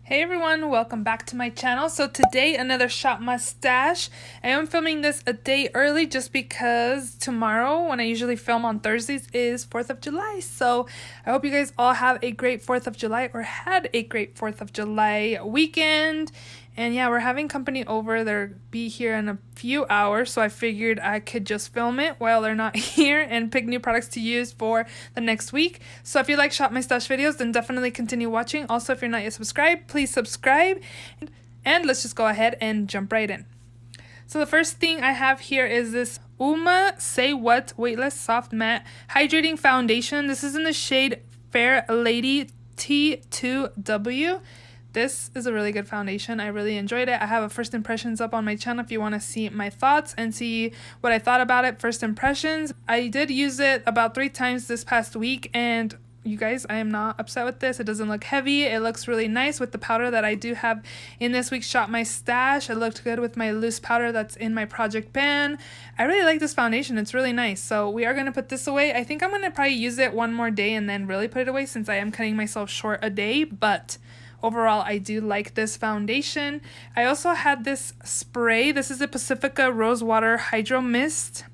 Hey everyone, welcome back to my channel. So today, another shop mustache. I am filming this a day early just because tomorrow, when I usually film on Thursdays, is 4th of July. So I hope you guys all have a great 4th of July or had a great 4th of July weekend. And yeah, we're having company over. They'll be here in a few hours, so I figured I could just film it while they're not here and pick new products to use for the next week. So if you like Shop My Stash videos, then definitely continue watching. Also, if you're not yet subscribed, please subscribe. And let's just go ahead and jump right in. So the first thing I have here is this Uma Say What Weightless Soft Matte Hydrating Foundation. This is in the shade Fair Lady T2W. This is a really good foundation. I really enjoyed it. I have a first impressions up on my channel if you want to see my thoughts and see what I thought about it. First impressions. I did use it about 3 times this past week, and you guys, I am not upset with this. It doesn't look heavy. It looks really nice with the powder that I do have in this week's Shop My Stash. It looked good with my loose powder that's in my project pan. I really like this foundation. It's really nice. So we are going to put this away. I think I'm going to probably use it one more day and then really put it away since I am cutting myself short a day, but overall, I do like this foundation. I also had this spray. This is the Pacifica Rose Water Hydro Mist.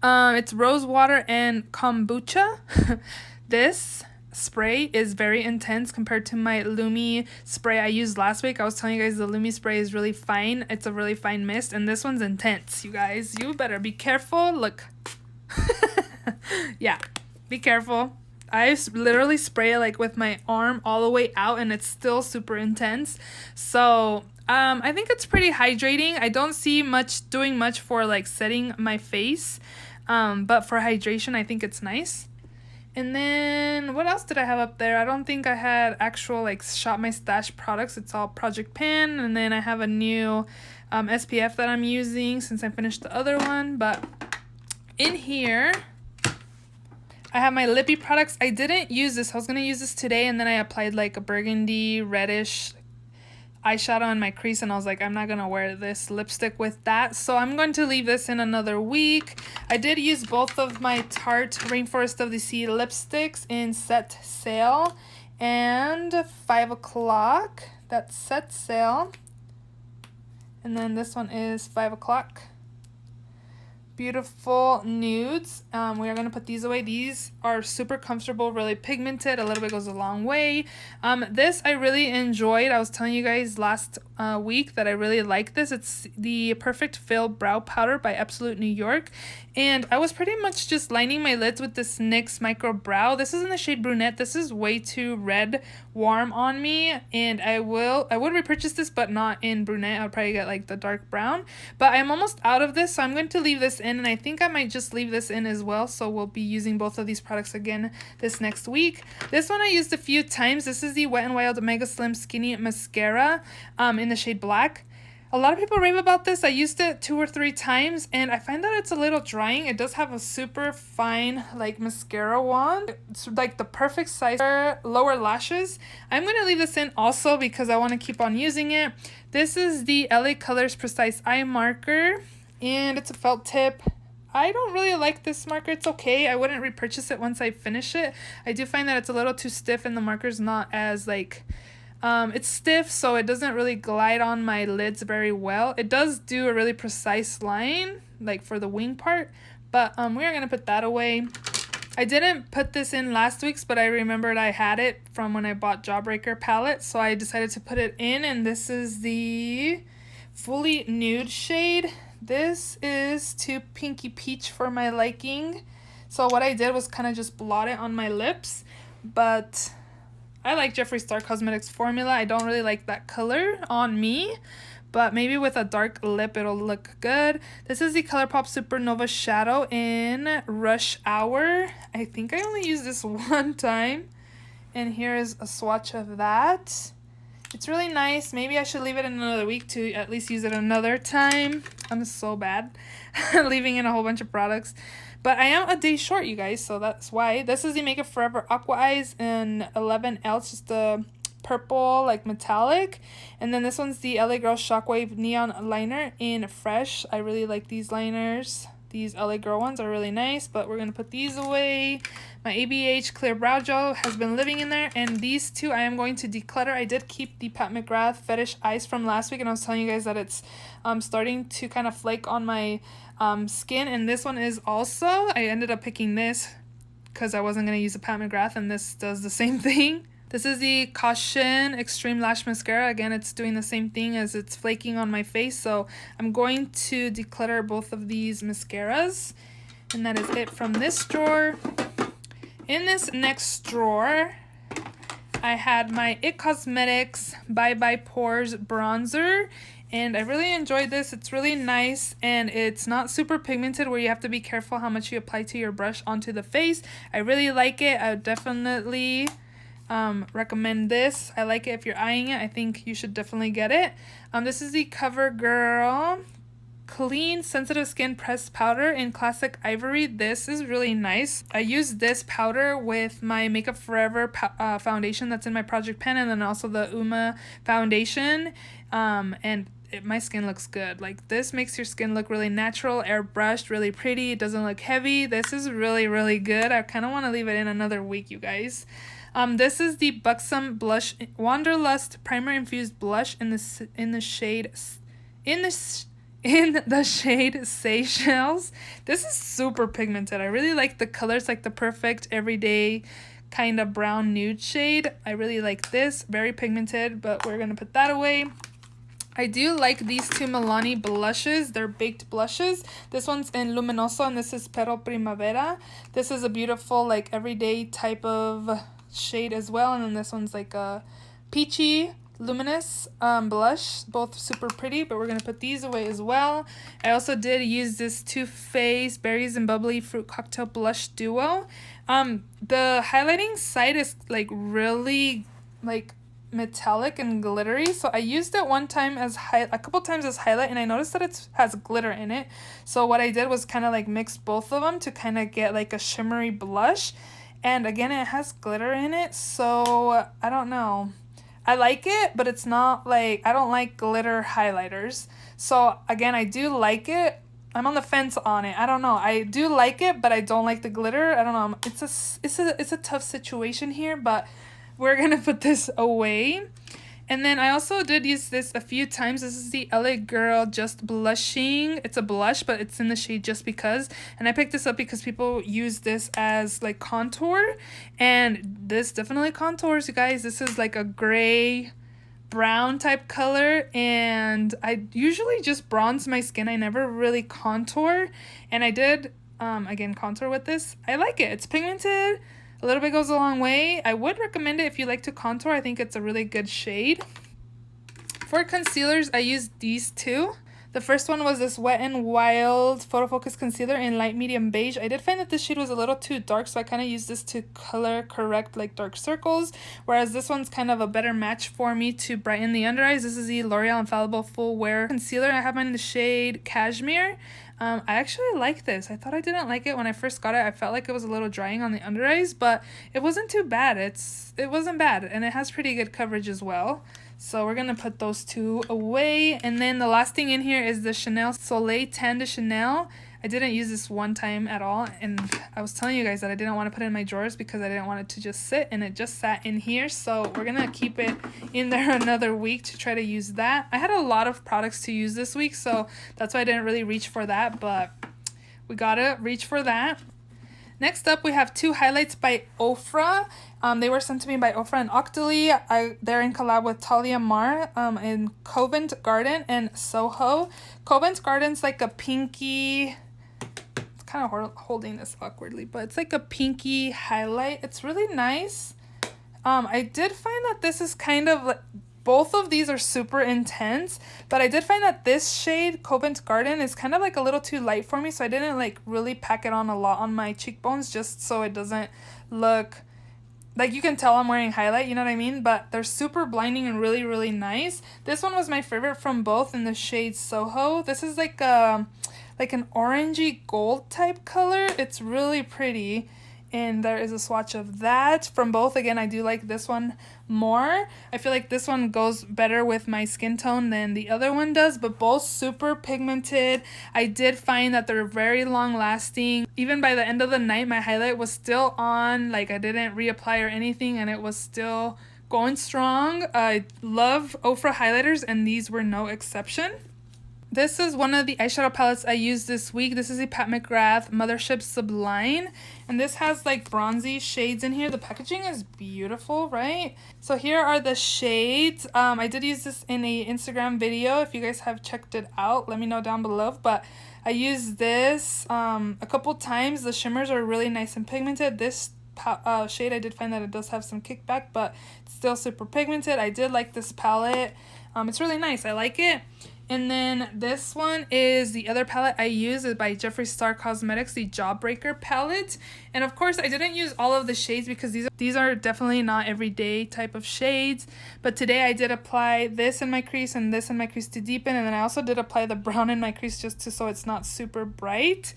It's rose water and kombucha. This spray is very intense compared to my Lumi spray I used last week. I was telling you guys the Lumi spray is really fine. It's a really fine mist, and this one's intense, you guys. You better be careful. Look. Yeah, be careful. I literally spray it like with my arm all the way out, and it's still super intense. So I think it's pretty hydrating. I don't see doing much for like setting my face, but for hydration I think it's nice. And then what else did I have up there? I don't think I had actual like Shop My Stash products. It's all Project Pan. And then I have a new SPF that I'm using since I finished the other one. But in here I have my lippy products. I didn't use this. I was going to use this today, and then I applied like a burgundy reddish eyeshadow in my crease, and I was like, I'm not going to wear this lipstick with that. So I'm going to leave this in another week. I did use both of my Tarte Rainforest of the Sea lipsticks in set sale and 5 o'clock. That's set sale. And then this one is 5 o'clock. Beautiful nudes. We are going to put these away. These are super comfortable, really pigmented. A little bit goes a long way. This I really enjoyed. I was telling you guys last week that I really like this. It's the Perfect Fill Brow Powder by Absolute New York. And I was pretty much just lining my lids with this NYX Micro Brow. This is in the shade Brunette. This is way too red warm on me, and I would repurchase this, but not in brunette. I would probably get like the dark brown, but I'm almost out of this, so I'm going to leave this in, and I think I might just leave this in as well. So we'll be using both of these products again this next week. This one I used a few times. This is the Wet n Wild Mega Slim Skinny Mascara in the shade Black. A lot of people rave about this. I used it 2 or 3 times, and I find that it's a little drying. It does have a super fine like mascara wand. It's like the perfect size for lower lashes. I'm going to leave this in also because I want to keep on using it. This is the LA Colors Precise Eye Marker, and it's a felt tip. I don't really like this marker. It's okay. I wouldn't repurchase it once I finish it. I do find that it's a little too stiff, and the marker's not as like... it's stiff, so it doesn't really glide on my lids very well. It does do a really precise line, like for the wing part, but we are going to put that away. I didn't put this in last week's, but I remembered I had it from when I bought Jawbreaker palette, so I decided to put it in, and this is the Fully Nude shade. This is too pinky peach for my liking, so what I did was kind of just blot it on my lips, but... I like Jeffree Star Cosmetics formula. I don't really like that color on me, but maybe with a dark lip it'll look good. This is the ColourPop Supernova Shadow in Rush Hour. I think I only used this one time, and here is a swatch of that. It's really nice. Maybe I should leave it in another week to at least use it another time. I'm so bad leaving in a whole bunch of products. But I am a day short, you guys, so that's why. This is the Makeup Forever Aqua Eyes in 11L. It's just a purple, like metallic. And then this one's the LA Girl Shockwave Neon Liner in Fresh. I really like these liners. These LA Girl ones are really nice, but we're going to put these away. My ABH Clear Brow Gel has been living in there, and these two I am going to declutter. I did keep the Pat McGrath Fetish Ice from last week, and I was telling you guys that it's starting to kind of flake on my skin, and this one is also, I ended up picking this because I wasn't going to use a Pat McGrath, and this does the same thing. This is the Caution Extreme Lash Mascara. Again, it's doing the same thing as it's flaking on my face. So I'm going to declutter both of these mascaras. And that is it from this drawer. In this next drawer, I had my IT Cosmetics Bye Bye Pores Bronzer. And I really enjoyed this. It's really nice, and it's not super pigmented where you have to be careful how much you apply to your brush onto the face. I really like it. I would definitely recommend this. I like it. If you're eyeing it, I think you should definitely get it. This is the CoverGirl Clean Sensitive Skin Pressed Powder in Classic Ivory. This is really nice. I use this powder with my Makeup Forever foundation that's in my project pen, and then also the Uma foundation, and my skin looks good. Like, this makes your skin look really natural, airbrushed, really pretty. It doesn't look heavy. This is really, really good. I kind of want to leave it in another week, you guys. This is the Buxom Blush Wanderlust Primer Infused Blush in the shade Seychelles. This is super pigmented. I really like the color. It's like the perfect everyday kind of brown nude shade. I really like this. Very pigmented, but we're gonna put that away. I do like these two Milani blushes. They're baked blushes. This one's in Luminoso, and this is Pero Primavera. This is a beautiful, like, everyday type of shade as well, and then this one's like a peachy luminous blush. Both super pretty, but we're gonna put these away as well. I also did use this Too Faced Berries and Bubbly Fruit Cocktail Blush Duo. The highlighting side is like really like metallic and glittery, so I used it one time as a couple times as highlight, and I noticed that it has glitter in it. So what I did was kind of like mix both of them to kind of get like a shimmery blush. And again, it has glitter in it, so I don't know. I like it, but it's not like, I don't like glitter highlighters. So again, I do like it. I'm on the fence on it. I don't know. I do like it, but I don't like the glitter. I don't know. It's a tough situation here, but we're gonna put this away. And then I also did use this a few times. This is the LA Girl Just Blushing. It's a blush, but it's in the shade Just Because. And I picked this up because people use this as like contour. And this definitely contours, you guys. This is like a gray brown type color. And I usually just bronze my skin. I never really contour. And I did, again, contour with this. I like it. It's pigmented. A little bit goes a long way. I would recommend it if you like to contour. I think it's a really good shade. For concealers, I used these two. The first one was this Wet n Wild Photo Focus Concealer in light medium beige. I did find that this shade was a little too dark, so I kind of used this to color correct like dark circles, whereas this one's kind of a better match for me to brighten the under eyes. This is the L'Oreal Infallible Full Wear Concealer. I have mine in the shade Cashmere. I actually like this. I thought I didn't like it when I first got it. I felt like it was a little drying on the under eyes, but it wasn't too bad. It wasn't bad, and it has pretty good coverage as well. So we're gonna put those two away. And then the last thing in here is the Chanel Soleil Tan de Chanel. I didn't use this one time at all, and I was telling you guys that I didn't want to put it in my drawers because I didn't want it to just sit, and it just sat in here. So we're gonna keep it in there another week to try to use that. I had a lot of products to use this week, so that's why I didn't really reach for that, but we gotta reach for that. Next up, we have two highlights by Ofra. They were sent to me by Ofra and Octoly. They're in collab with Talia Mar in Covent Garden and Soho. Covent Garden's like a pinky, it's kind of holding this awkwardly, but it's like a pinky highlight. It's really nice. I did find that this is kind of like, both of these are super intense, but I did find that this shade, Covent Garden, is kind of like a little too light for me, so I didn't like really pack it on a lot on my cheekbones just so it doesn't look like, you can tell I'm wearing highlight, you know what I mean? But they're super blinding and really, really nice. This one was my favorite from both in the shade Soho. This is like an orangey gold type color. It's really pretty. and there is a swatch of that. From both, again, I do like this one more. I feel like this one goes better with my skin tone than the other one does, but both super pigmented. I did find that they're very long lasting. Even by the end of the night, my highlight was still on, like I didn't reapply or anything, and it was still going strong. I love Ofra highlighters, and these were no exception. This is one of the eyeshadow palettes I used this week. This is a Pat McGrath Mothership Sublime. And this has like bronzy shades in here. The packaging is beautiful, right? So here are the shades. I did use this in a Instagram video. If you guys have checked it out, let me know down below. But I used this a couple times. The shimmers are really nice and pigmented. This shade, I did find that it does have some kickback, but it's still super pigmented. I did like this palette. It's really nice. I like it. And then this one is the other palette I use, is by Jeffree Star Cosmetics, the Jawbreaker palette. And of course, I didn't use all of the shades because these are definitely not everyday type of shades. But today I did apply this in my crease and this in my crease to deepen. And then I also did apply the brown in my crease just so it's not super bright.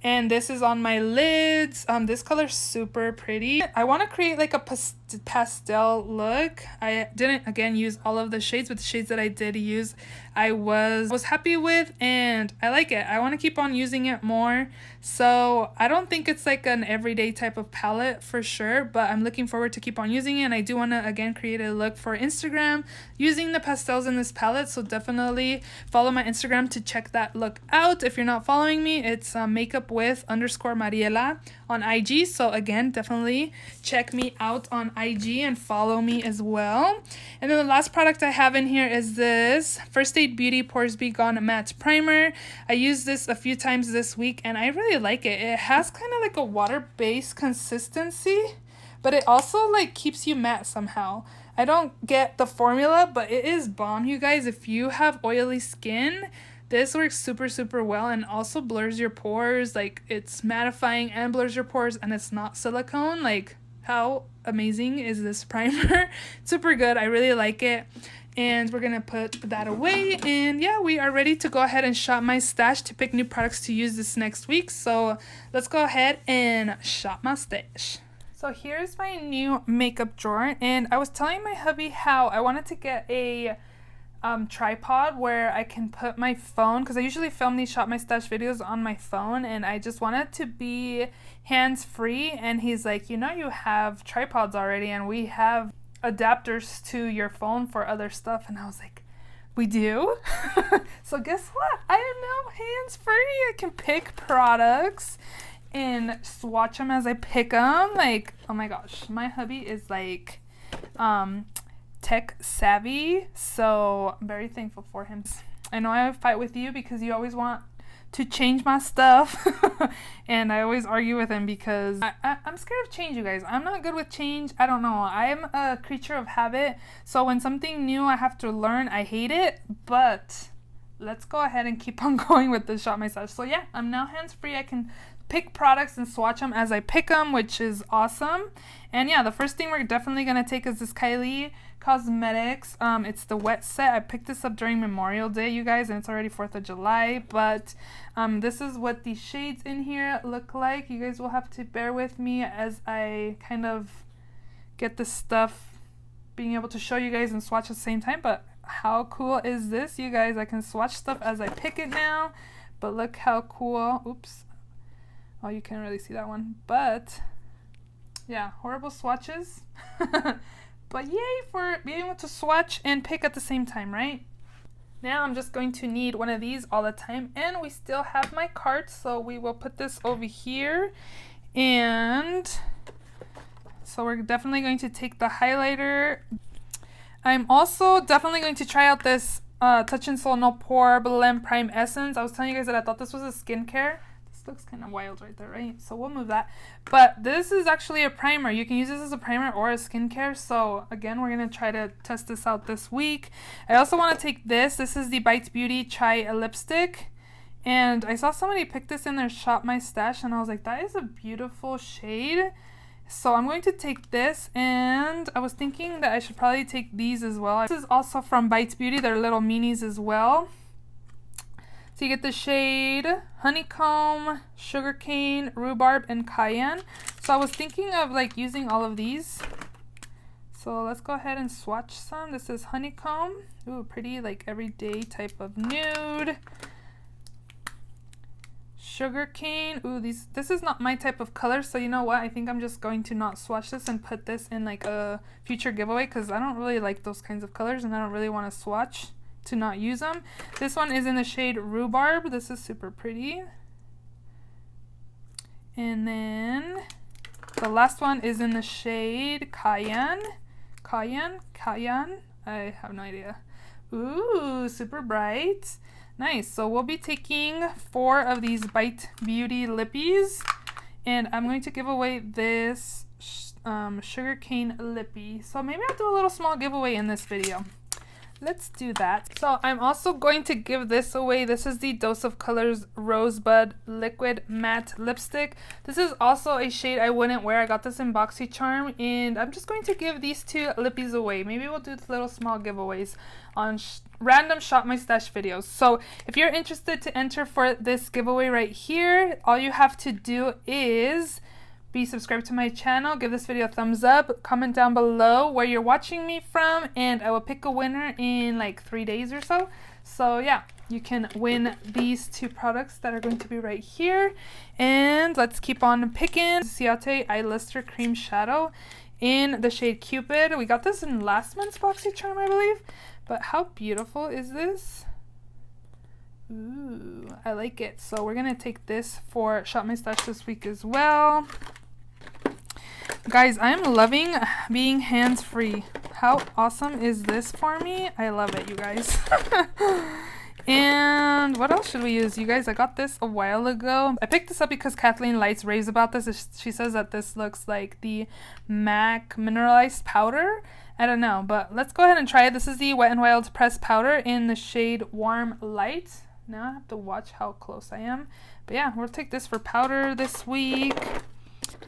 And this is on my lids. This color's super pretty. I want to create like a pastel look. I didn't, again, use all of the shades, but the shades that I did use, I was happy with, and I like it. I want to keep on using it more. So I don't think it's like an everyday type of palette for sure, but I'm looking forward to keep on using it. And I do want to, again, create a look for Instagram using the pastels in this palette. So definitely follow my Instagram to check that look out. If you're not following me, it's makeup_with_Mariela on IG. So again, definitely check me out on IG and follow me as well. And then the last product I have in here is this First Aid Beauty Pores Be Gone Matte Primer. I used this a few times this week and I really like it. It has kind of like a water-based consistency, but it also like keeps you matte somehow. I don't get the formula, but it is bomb, you guys. If you have oily skin, this works super well, and also blurs your pores. Like, it's mattifying and blurs your pores, and it's not silicone. Like, how amazing is this primer? Super good. I really like it. And we're gonna put that away, and yeah, we are ready to go ahead and shop my stash to pick new products to use this next week. So let's go ahead and shop my stash. So here's my new makeup drawer, and I was telling my hubby how I wanted to get a tripod where I can put my phone, because I usually film these shop my stash videos on my phone, and I just wanted to be hands-free. And he's like, you know, you have tripods already, and we have adapters to your phone for other stuff. And I was like, we do? So guess what? I am now hands-free. I can pick products and swatch them as I pick them. Like, oh my gosh, my hubby is like tech savvy, so I'm very thankful for him. I know I fight with you because you always want to change my stuff and I always argue with him because I'm scared of change, you guys. I'm not good with change. I don't know. I'm a creature of habit, so when something new I have to learn, I hate it. But let's go ahead and keep on going with the shop my stash. So yeah, I'm now hands-free. I can pick products and swatch them as I pick them, which is awesome. And yeah, the first thing we're definitely gonna take is this Kylie Cosmetics. It's the wet set. I picked this up during Memorial Day, you guys, and it's already 4th of July. But this is what the shades in here look like. You guys will have to bear with me as I kind of get this stuff, being able to show you guys and swatch at the same time. But how cool is this, you guys? I can swatch stuff as I pick it now. But look how cool. Oops. Oh, you can't really see that one, but yeah, horrible swatches. But yay for being able to swatch and pick at the same time, right? Now I'm just going to need one of these all the time, and we still have my cart, so we will put this over here. And so we're definitely going to take the highlighter. I'm also definitely going to try out this Touch in Sol No Pore Blend Prime Essence. I was telling you guys that I thought this was a skincare. Looks kind of wild right there, right? So we'll move that. But this is actually a primer. You can use this as a primer or a skincare. So again, we're going to try to test this out this week. I also want to take this. This is the Bites Beauty Chai Lipstick. And I saw somebody pick this in their shop my stash, and I was like, that is a beautiful shade. So I'm going to take this, and I was thinking that I should probably take these as well. This is also from Bites Beauty. They're little minis as well. So you get the shade Honeycomb, Sugarcane, Rhubarb, and Cayenne. So I was thinking of like using all of these. So let's go ahead and swatch some. This is honeycomb. Ooh, pretty like everyday type of nude. Sugarcane. Ooh, this is not my type of color, so you know what? I think I'm just going to not swatch this and put this in like a future giveaway because I don't really like those kinds of colors and I don't really want to swatch to not use them. This one is in the shade Rhubarb. This is super pretty. And then the last one is in the shade Cayenne. I have no idea. Ooh, super bright. Nice. So we'll be taking 4 of these Bite Beauty lippies, and I'm going to give away this sugarcane lippy. So maybe I'll do a little small giveaway in this video. Let's do that. So I'm also going to give this away. This is the Dose of Colors Rosebud Liquid Matte Lipstick. This is also a shade I wouldn't wear. I got this in BoxyCharm, and I'm just going to give these 2 lippies away. Maybe we'll do little small giveaways on random Shop My Stash videos. So if you're interested to enter for this giveaway right here, all you have to do is be subscribed to my channel, give this video a thumbs up, comment down below where you're watching me from, and I will pick a winner in like 3 days or so. So yeah, you can win these 2 products that are going to be right here. And let's keep on picking. Ciate Eye Lister Cream Shadow in the shade Cupid. We got this in last month's BoxyCharm, I believe. But how beautiful is this? Ooh, I like it. So we're gonna take this for Shop My Stash this week as well. Guys, I'm loving being hands-free. How awesome is this for me? I love it, you guys. And what else should we use? You guys, I got this a while ago. I picked this up because Kathleen Lights raves about this. She says that this looks like the MAC mineralized powder. I don't know, but let's go ahead and try it. This is the Wet n Wild pressed powder in the shade Warm Light. Now I have to watch how close I am. But yeah, we'll take this for powder this week.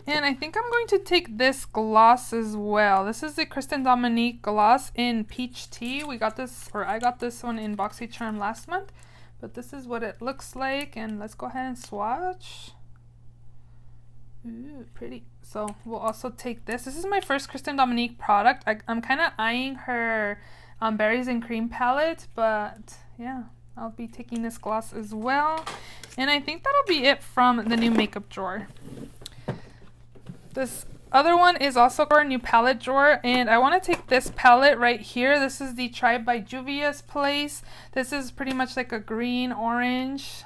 And I think I'm going to take this gloss as well. This is the Kristen Dominique gloss in Peach Tea. We got this, or I got this one in BoxyCharm last month. But this is what it looks like. And let's go ahead and swatch. Ooh, pretty. So we'll also take this. This is my first Kristen Dominique product. I'm kind of eyeing her Berries and Cream palette. But yeah, I'll be taking this gloss as well. And I think that'll be it from the new makeup drawer. This other one is also for a new palette drawer, and I want to take this palette right here. This is the Tribe by Juvia's Place. This is pretty much like a green, orange,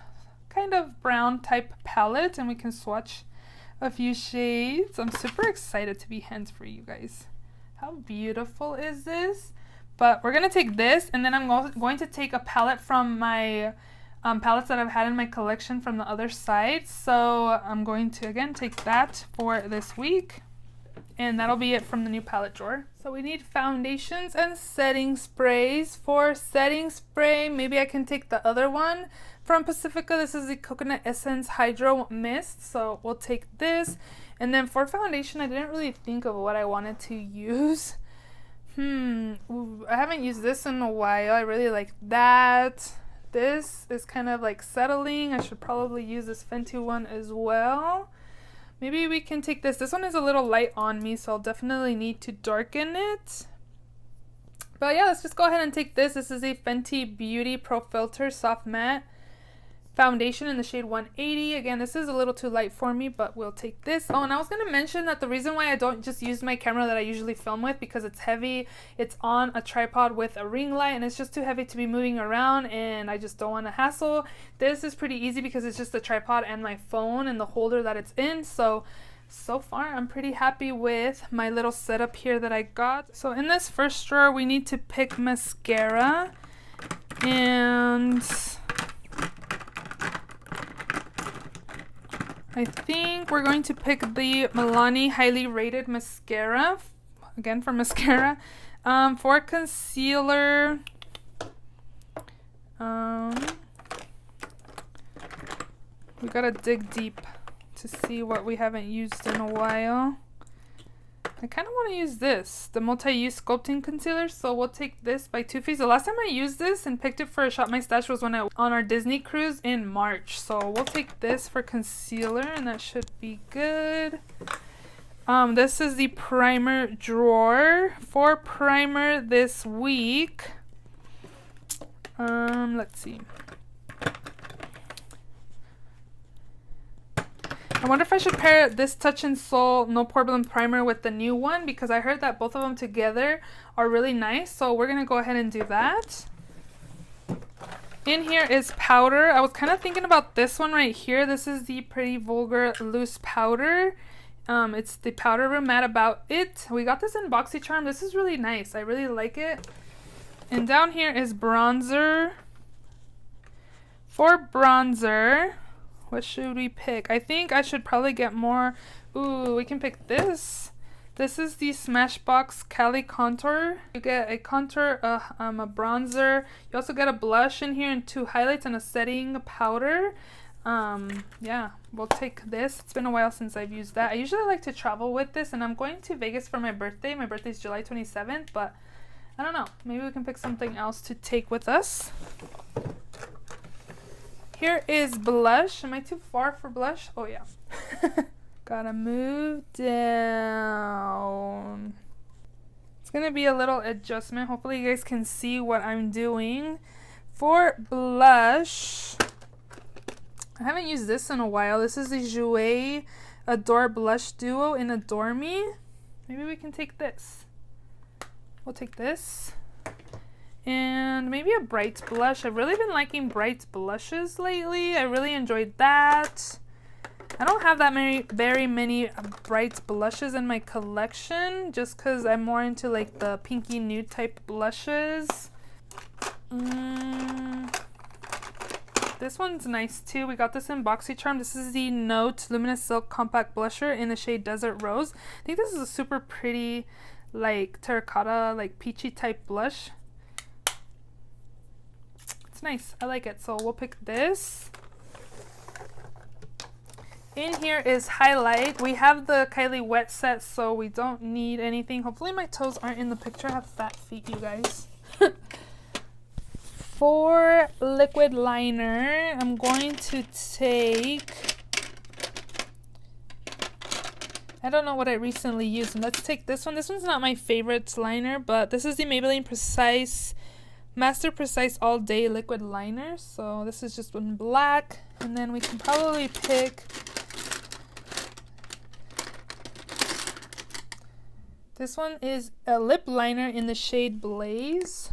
kind of brown type palette, and we can swatch a few shades. I'm super excited to be hands-free, you guys. How beautiful is this? But we're going to take this, and then I'm going to take a palette from my palettes that I've had in my collection from the other side. So I'm going to again take that for this week, and that'll be it from the new palette drawer. So we need foundations and setting sprays. For setting spray, maybe I can take the other one from Pacifica. This is the Coconut Essence Hydro Mist, so we'll take this. And then for foundation, I didn't really think of what I wanted to use. Ooh, I haven't used this in a while. I really like that. This is kind of like settling. I should probably use this Fenty one as well. Maybe we can take this. This one is a little light on me, so I'll definitely need to darken it. But yeah, let's just go ahead and take this. This is a Fenty Beauty Pro Filter Soft Matte Foundation in the shade 180. Again, this is a little too light for me, but we'll take this. Oh, and I was going to mention that the reason why I don't just use my camera that I usually film with, because it's heavy. It's on a tripod with a ring light, and it's just too heavy to be moving around, and I just don't want to hassle. This is pretty easy because it's just the tripod and my phone and the holder that it's in. So far I'm pretty happy with my little setup here that I got. So in this first drawer, we need to pick mascara, and I think we're going to pick the Milani Highly Rated Mascara. Again, for mascara. For concealer, we gotta dig deep to see what we haven't used in a while. I kind of want to use this, the multi-use sculpting concealer, so we'll take this by Too Faced. The last time I used this and picked it for a Shop My Stash was when on our Disney cruise in March. So we'll take this for concealer, and that should be good. This is the primer drawer. For primer this week, let's see. I wonder if I should pair this Touch in Sol No Problem primer with the new one, because I heard that both of them together are really nice. So we're gonna go ahead and do that. In here is powder. I was kind of thinking about this one right here. This is the Pretty Vulgar Loose Powder. It's the powder room matte About It. We got this in BoxyCharm. This is really nice. I really like it. And down here is bronzer. For bronzer, what should we pick? I think I should probably get more. Ooh, we can pick this. This is the Smashbox Cali Contour. You get a contour, a bronzer. You also get a blush in here and 2 highlights and a setting powder. Yeah, we'll take this. It's been a while since I've used that. I usually like to travel with this, and I'm going to Vegas for my birthday. My birthday is July 27th, but I don't know. Maybe we can pick something else to take with us. Here is blush. Am I too far for blush? Oh yeah. Gotta move down. It's gonna be a little adjustment. Hopefully you guys can see what I'm doing. For blush, I haven't used this in a while. This is the Jouer Adore Blush Duo in Adore Me. Maybe we can take this. We'll take this. And maybe a bright blush. I've really been liking bright blushes lately. I really enjoyed that. I don't have that very many bright blushes in my collection, just because I'm more into like the pinky nude type blushes. This one's nice too. We got this in BoxyCharm. This is the Note Luminous Silk Compact Blusher in the shade Desert Rose. I think this is a super pretty, like terracotta, like peachy type blush. It's nice. I like it. So we'll pick this. In here is highlight. We have the Kylie Wet Set, so we don't need anything. Hopefully my toes aren't in the picture. I have fat feet, you guys. For liquid liner, I'm going to take, I don't know what I recently used. Let's take this one. This one's not my favorite liner, but this is the Maybelline Precise Master Precise All Day Liquid Liner. So this is just one black, and then we can probably pick this one is a lip liner in the shade Blaze.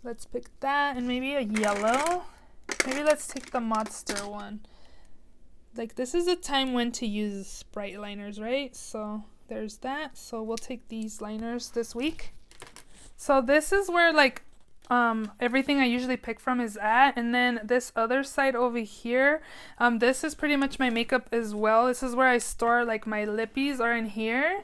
Let's pick that, and maybe a yellow. Maybe let's take the Monster one. Like, this is a time when to use bright liners, right? So there's that. So we'll take these liners this week. So this is where like everything I usually pick from is at. And then this other side over here, this is pretty much my makeup as well. This is where I store like my lippies are in here.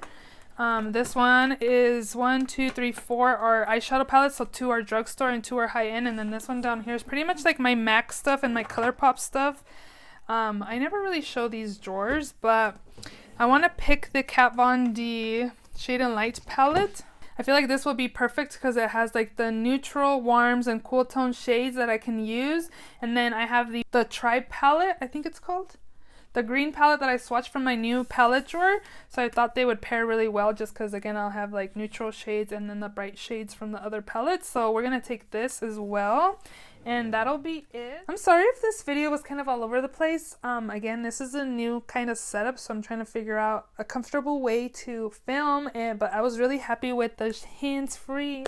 This one is 1, 2, 3, 4 are eyeshadow palettes, so 2 are drugstore and 2 are high-end, and then this one down here is pretty much like my MAC stuff and my ColourPop stuff. I never really show these drawers, but I want to pick the Kat Von D Shade and Light palette. I feel like this will be perfect because it has like the neutral, warms, and cool tone shades that I can use, and then I have the Tribe palette, I think it's called. The green palette that I swatched from my new palette drawer, so I thought they would pair really well just because, again, I'll have like neutral shades and then the bright shades from the other palettes. So we're going to take this as well, and that'll be it. I'm sorry if this video was kind of all over the place. Again, this is a new kind of setup, so I'm trying to figure out a comfortable way to film, but I was really happy with the hands-free.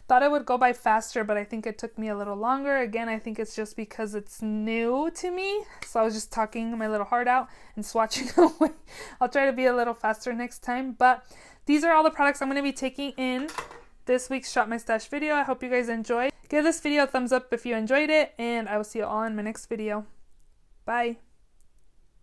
Thought it would go by faster, but I think it took me a little longer. Again, I think it's just because it's new to me. So I was just talking my little heart out and swatching away. I'll try to be a little faster next time. But these are all the products I'm going to be taking in this week's Shop My Stash video. I hope you guys enjoyed. Give this video a thumbs up if you enjoyed it, and I will see you all in my next video. Bye.